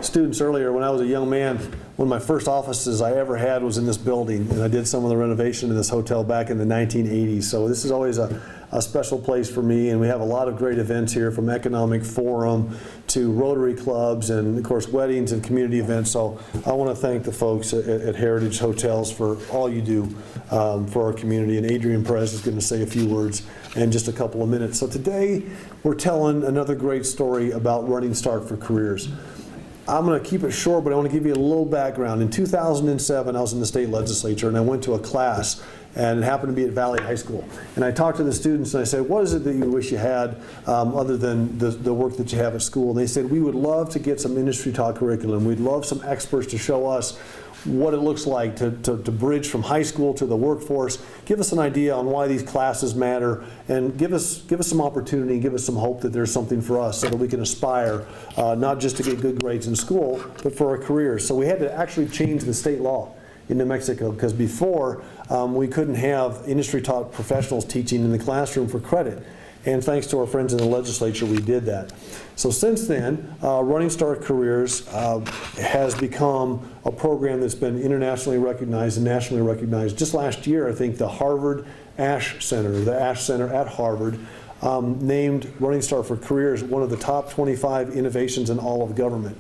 students earlier. When I was a young man, one of my first offices I ever had was in this building, and I did some of the renovation in this hotel back in the 1980s. So this is always a special place for me, and we have a lot of great events here, from economic forum to Rotary clubs and of course weddings and community events. So I want to thank the folks at Heritage Hotels for all you do for our community, and Adrian Perez is going to say a few words in just a couple of minutes. So today we're telling another great story about Running Start for Careers. I'm going to keep it short, but I want to give you a little background. In 2007, I was in the state legislature, and I went to a class, and it happened to be at Valley High School. And I talked to the students, and I said, what is it that you wish you had other than the work that you have at school? And they said, we would love to get some industry taught curriculum. We'd love some experts to show us what it looks like to bridge from high school to the workforce. Give us an idea on why these classes matter, and give us some opportunity, give us some hope that there's something for us so that we can aspire not just to get good grades in school, but for our careers. So we had to actually change the state law in New Mexico, because before we couldn't have industry taught professionals teaching in the classroom for credit. And thanks to our friends in the legislature, we did that. So since then, Running Start Careers has become a program that's been internationally recognized and nationally recognized. Just last year, I think the Harvard Ash Center, the Ash Center at Harvard, named Running Start for Careers one of the top 25 innovations in all of government,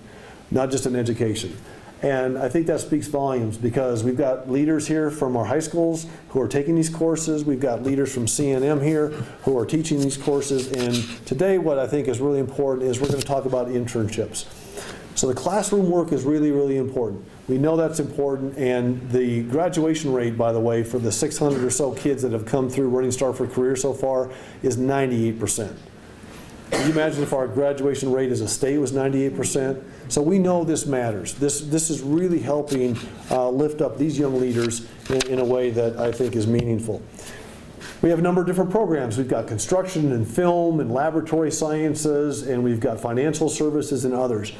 not just in education. And I think that speaks volumes, because we've got leaders here from our high schools who are taking these courses. We've got leaders from CNM here who are teaching these courses. And today what I think is really important is we're going to talk about internships. So the classroom work is really, really important. We know that's important, and the graduation rate, by the way, for the 600 or so kids that have come through Running Start for Careers so far is 98%. Can you imagine if our graduation rate as a state was 98%? So we know this matters. This is really helping lift up these young leaders in a way that I think is meaningful. We have a number of different programs. We've got construction and film and laboratory sciences, and we've got financial services and others.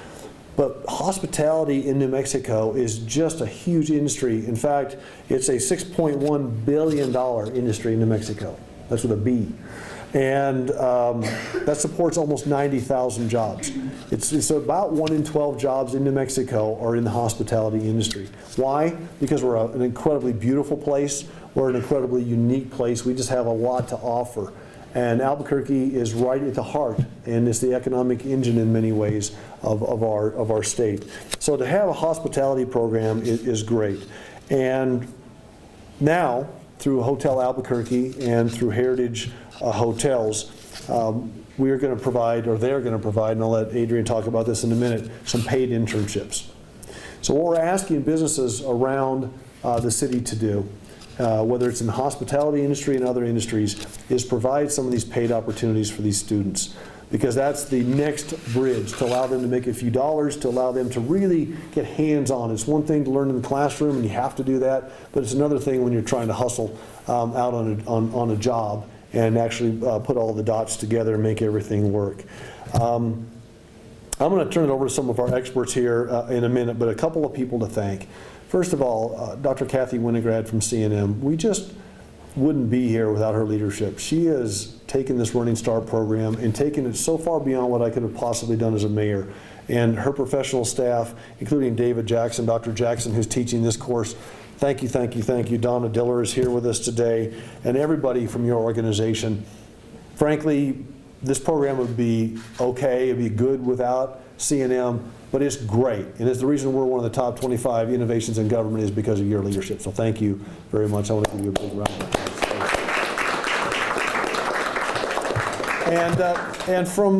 But hospitality in New Mexico is just a huge industry. In fact, it's a $6.1 billion industry in New Mexico. That's with a B. And that supports almost 90,000 jobs. It's about 1 in 12 jobs in New Mexico are in the hospitality industry. Why? Because we're an incredibly beautiful place. We're an incredibly unique place. We just have a lot to offer. And Albuquerque is right at the heart, and it's the economic engine in many ways of our state. So to have a hospitality program is great. And now, through Hotel Albuquerque and through Heritage Hotels, we are going to provide, or they're going to provide, and I'll let Adrian talk about this in a minute, some paid internships. So what we're asking businesses around the city to do, whether it's in the hospitality industry and other industries, is provide some of these paid opportunities for these students. Because that's the next bridge, to allow them to make a few dollars, to allow them to really get hands-on. It's one thing to learn in the classroom, and you have to do that, but it's another thing when you're trying to hustle out on a job and actually put all the dots together and make everything work. I'm going to turn it over to some of our experts here in a minute, but a couple of people to thank. First of all, Dr. Kathy Winograd from CNM. We just wouldn't be here without her leadership. She has taken this Running Start program and taken it so far beyond what I could have possibly done as a mayor. And her professional staff, including David Jackson, Dr. Jackson, who's teaching this course, thank you, thank you, thank you. Donna Diller is here with us today, and everybody from your organization. Frankly, this program would be okay, it'd be good without CNM, but it's great. And it's the reason we're one of the top 25 innovations in government is because of your leadership. So thank you very much. I want to give you a big round of applause. And from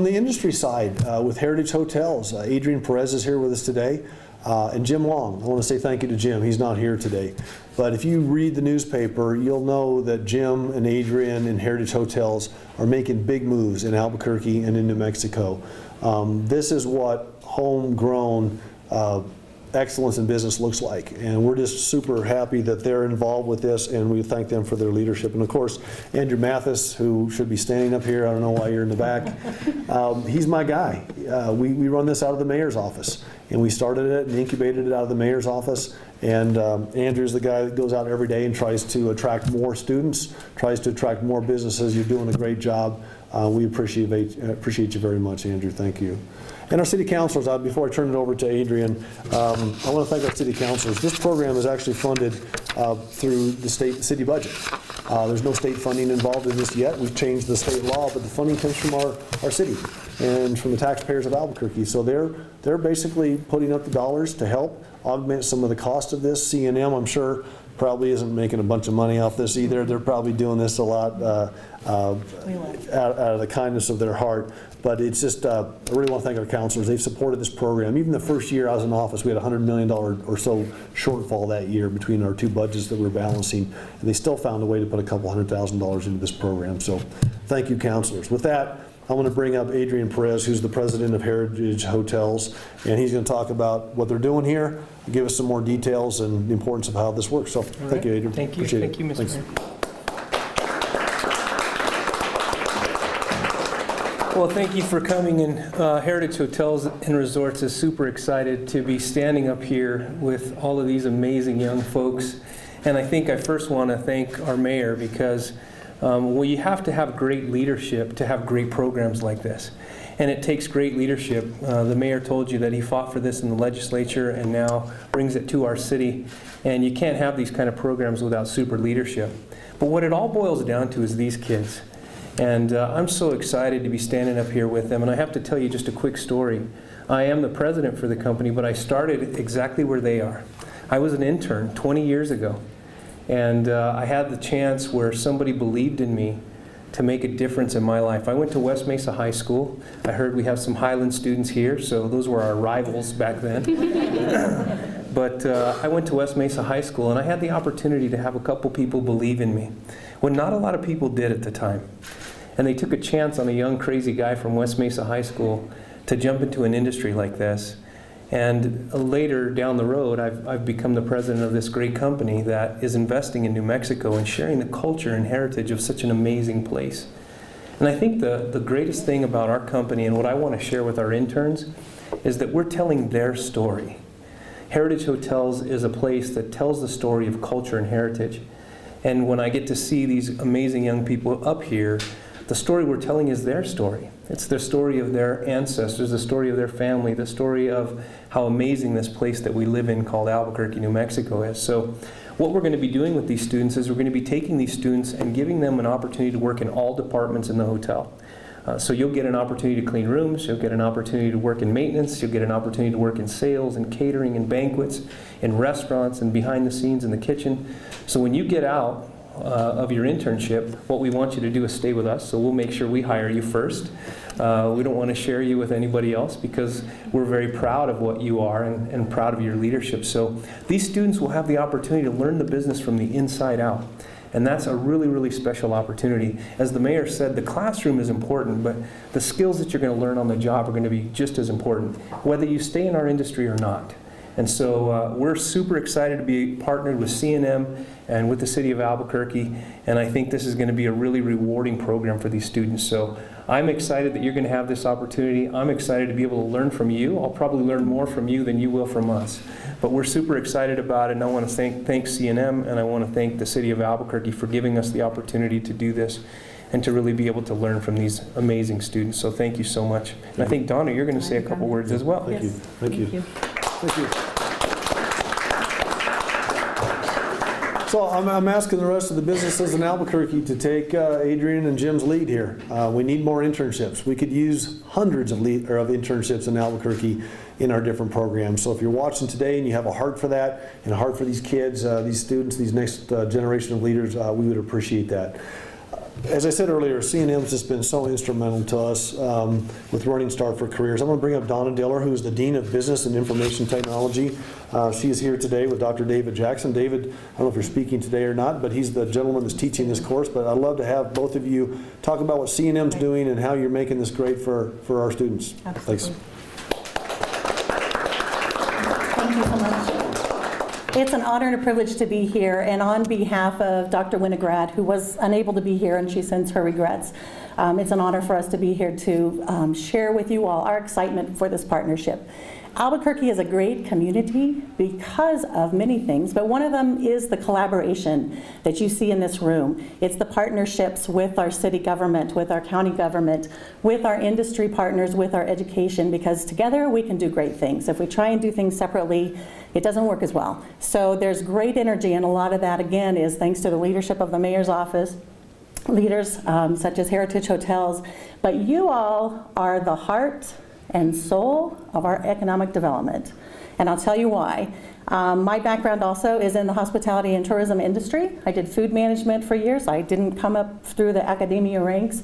the industry side, with Heritage Hotels, Adrian Perez is here with us today, and Jim Long. I want to say thank you to Jim. He's not here today. But if you read the newspaper, you'll know that Jim and Adrian and Heritage Hotels are making big moves in Albuquerque and in New Mexico. This is what homegrown excellence in business looks like, and we're just super happy that they're involved with this, and we thank them for their leadership. And of course, Andrew Mathis, who should be standing up here, I don't know why you're in the back, he's my guy. We run this out of the mayor's office, and we started it and incubated it out of the mayor's office, and Andrew's the guy that goes out every day and tries to attract more students, tries to attract more businesses. You're doing a great job. We appreciate you very much, Andrew. Thank you. And our city councilors, before I turn it over to Adrian, I want to thank our city councilors. This program is actually funded through the city budget. There's no state funding involved in this yet. We've changed the state law, but the funding comes from our city and from the taxpayers of Albuquerque. So they're basically putting up the dollars to help augment some of the cost of this. C&M, I'm sure, probably isn't making a bunch of money off this either. They're probably doing this a lot out of the kindness of their heart. But it's just, I really want to thank our counselors. They've supported this program. Even the first year I was in office, we had a $100 million or so shortfall that year between our two budgets that we're balancing. And they still found a way to put a couple $100,000 into this program. So thank you, counselors. With that, I want to bring up Adrian Perez, who's the president of Heritage Hotels, and he's going to talk about what they're doing here, give us some more details and the importance of how this works. So thank you, Adrian. Thank you. Thank you, Mr. Mayor. Well, thank you for coming in. Heritage Hotels and Resorts is super excited to be standing up here with all of these amazing young folks. And I think I first want to thank our mayor because well, you have to have great leadership to have great programs like this. And it takes great leadership. The mayor told you that he fought for this in the legislature and now brings it to our city. And you can't have these kind of programs without super leadership. But what it all boils down to is these kids. And I'm so excited to be standing up here with them. And I have to tell you just a quick story. I am the president for the company, but I started exactly where they are. I was an intern 20 years ago. And I had the chance where somebody believed in me to make a difference in my life. I went to West Mesa High School. I heard we have some Highland students here, so those were our rivals back then. But I went to West Mesa High School, and I had the opportunity to have a couple people believe in me, when not a lot of people did at the time. And they took a chance on a young, crazy guy from West Mesa High School to jump into an industry like this. And later down the road, I've become the president of this great company that is investing in New Mexico and sharing the culture and heritage of such an amazing place. And I think the greatest thing about our company and what I want to share with our interns is that we're telling their story. Heritage Hotels is a place that tells the story of culture and heritage. And when I get to see these amazing young people up here, the story we're telling is their story. It's the story of their ancestors, the story of their family, the story of how amazing this place that we live in called Albuquerque, New Mexico is. So what we're going to be doing with these students is we're going to be taking these students and giving them an opportunity to work in all departments in the hotel. So you'll get an opportunity to clean rooms, you'll get an opportunity to work in maintenance, you'll get an opportunity to work in sales and catering and banquets, in restaurants and behind the scenes in the kitchen. So when you get out of your internship, what we want you to do is stay with us. So we'll make sure we hire you first. We don't want to share you with anybody else because we're very proud of what you are and proud of your leadership. So these students will have the opportunity to learn the business from the inside out. And that's a really, really special opportunity. As the mayor said, the classroom is important, but the skills that you're going to learn on the job are going to be just as important, whether you stay in our industry or not. And so we're super excited to be partnered with C&M and with the city of Albuquerque, and I think this is going to be a really rewarding program for these students. So I'm excited that you're going to have this opportunity. I'm excited to be able to learn from you. I'll probably learn more from you than you will from us. But we're super excited about it, and I want to thank C&M, and I want to thank the city of Albuquerque for giving us the opportunity to do this and to really be able to learn from these amazing students. So thank you so much. And I think, Donna, you're going to say a couple words as well. Thank you. Thank you. Thank you. So I'm asking the rest of the businesses in Albuquerque to take Adrian and Jim's lead here. We need more internships. We could use hundreds of internships in Albuquerque in our different programs. So if you're watching today and you have a heart for that and a heart for these kids, these students, these next generation of leaders, we would appreciate that. As I said earlier, C&M has just been so instrumental to us with Running Start for Careers. I'm going to bring up Donna Diller, who is the Dean of Business and Information Technology. She is here today with Dr. David Jackson. David, I don't know if you're speaking today or not, but he's the gentleman that's teaching this course. But I'd love to have both of you talk about what C&M's doing and how you're making this great for our students. Absolutely. Thanks. Thank you so much. It's an honor and a privilege to be here, and on behalf of Dr. Winograd, who was unable to be here and she sends her regrets, it's an honor for us to be here to share with you all our excitement for this partnership. Albuquerque is a great community because of many things, but one of them is the collaboration that you see in this room. It's the partnerships with our city government, with our county government, with our industry partners, with our education, because together we can do great things. If we try and do things separately, it doesn't work as well. So there's great energy, and a lot of that, again, is thanks to the leadership of the mayor's office, leaders such as Heritage Hotels, but you all are the heart and soul of our economic development. And I'll tell you why. My background also is in the hospitality and tourism industry. I did food management for years. I didn't come up through the academia ranks.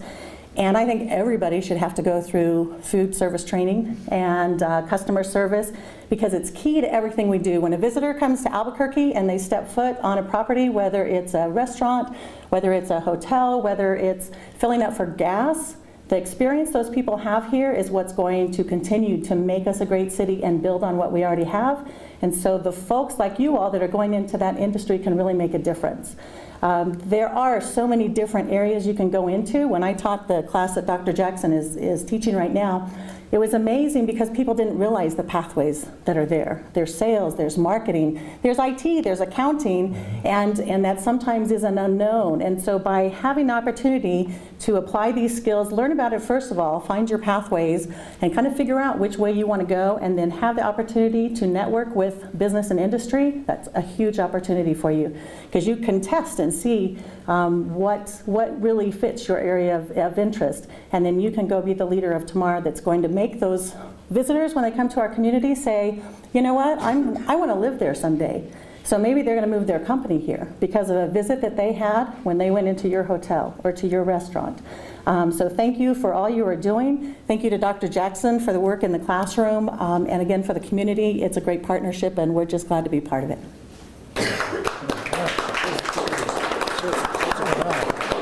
And I think everybody should have to go through food service training and customer service, because it's key to everything we do. When a visitor comes to Albuquerque and they step foot on a property, whether it's a restaurant, whether it's a hotel, whether it's filling up for gas, the experience those people have here is what's going to continue to make us a great city and build on what we already have. And so the folks like you all that are going into that industry can really make a difference. There are so many different areas you can go into. When I taught the class that Dr. Jackson is teaching right now, it was amazing because people didn't realize the pathways that are there. There's sales, there's marketing, there's IT, there's accounting, and that sometimes is an unknown. And so by having the opportunity to apply these skills, learn about it first of all, find your pathways, and kind of figure out which way you want to go, and then have the opportunity to network with business and industry, that's a huge opportunity for you. Because you can test and see what really fits your area of interest. And then you can go be the leader of tomorrow that's going to make those visitors, when they come to our community, say, you know what, I want to live there someday. So maybe they're going to move their company here because of a visit that they had when they went into your hotel or to your restaurant. So thank you for all you are doing. Thank you to Dr. Jackson for the work in the classroom, and again for the community. It's a great partnership, and we're just glad to be part of it.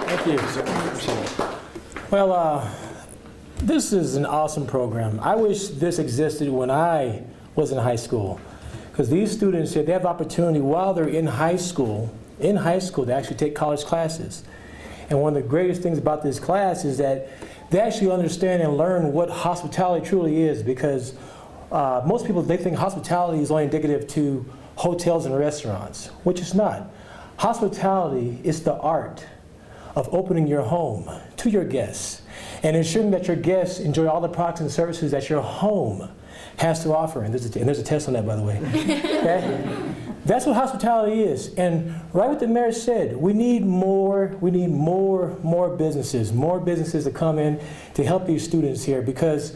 Thank you. Well, this is an awesome program. I wish this existed when I was in high school, because these students here, they have the opportunity while they're in high school to actually take college classes. And one of the greatest things about this class is that they actually understand and learn what hospitality truly is, because most people, they think hospitality is only indicative to hotels and restaurants, which it's not. Hospitality is the art of opening your home to your guests and ensuring that your guests enjoy all the products and services that your home has to offer. And there's a test on that, by the way. Okay? That's what hospitality is. And right what the mayor said, we need more businesses to come in to help these students here, because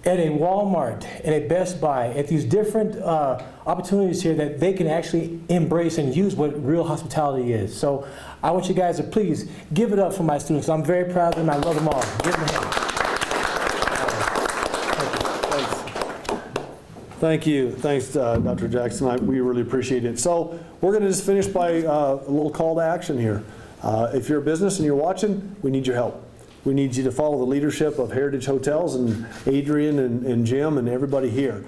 at a Walmart, at a Best Buy, at these different opportunities here, that they can actually embrace and use what real hospitality is. So I want you guys to please give it up for my students. I'm very proud of them. I love them all. Give them a hand. Thank you. Thanks, Dr. Jackson. We really appreciate it. So we're going to just finish by a little call to action here. If you're a business and you're watching, we need your help. We need you to follow the leadership of Heritage Hotels and Adrian and Jim and everybody here.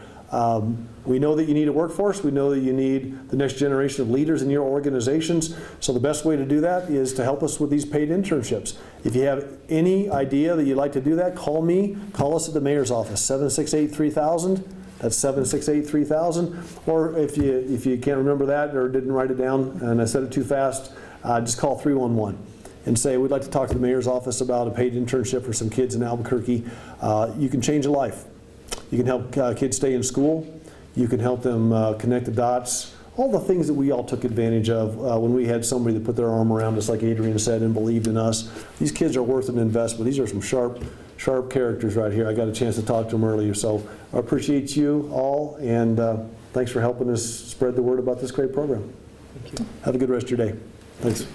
We know that you need a workforce. We know that you need the next generation of leaders in your organizations. So the best way to do that is to help us with these paid internships. If you have any idea that you'd like to do that, call me. Call us at the mayor's office, 768-3000. That's 768-3000. Or if you can't remember that or didn't write it down and I said it too fast, just call 311. And say, we'd like to talk to the mayor's office about a paid internship for some kids in Albuquerque. You can change a life. You can help kids stay in school. You can help them connect the dots. All the things that we all took advantage of when we had somebody that put their arm around us, like Adrian said, and believed in us. These kids are worth an investment. These are some sharp characters right here. I got a chance to talk to them earlier. So I appreciate you all, and thanks for helping us spread the word about this great program. Thank you. Have a good rest of your day. Thanks.